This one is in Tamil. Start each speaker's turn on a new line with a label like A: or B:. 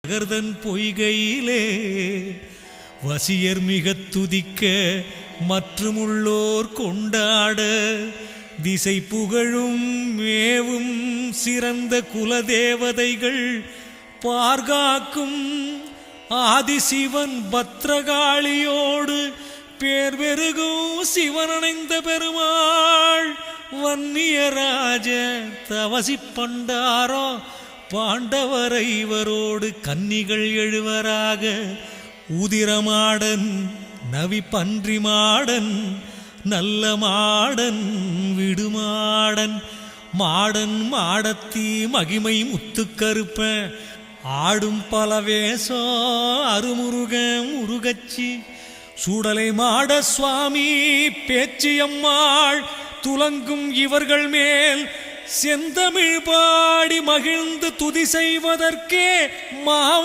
A: நகர்தன் பொய்கையிலே வசியர் மிக துதிக்க மற்றுமுள்ளோர் கொண்டாட திசை புகழும் மேவும் சிறந்த குலதேவதைகள் பார்காக்கும் ஆதிசிவன் பத்ரகாளியோடு பேர் பெருகும் சிவனணைந்த பெருமாள் வன்னியராஜ தவசி பண்டாரோ பாண்டவரை இவரோடு கன்னிகள் எழுவராக உதிரமாடன் நவி பன்றி மாடன் நல்ல மாடன் விடுமாடன் மாடன் மாடத்தி மகிமை முத்துக்கருப்ப ஆடும் பலவேசோ அருமுருக முருகச்சி சூடலை மாட சுவாமி பேச்சியம்மாள் துலங்கும் இவர்கள் மேல் செந்தமிழ் பாடி மகிழ்ந்து துதி செய்வதற்கே மா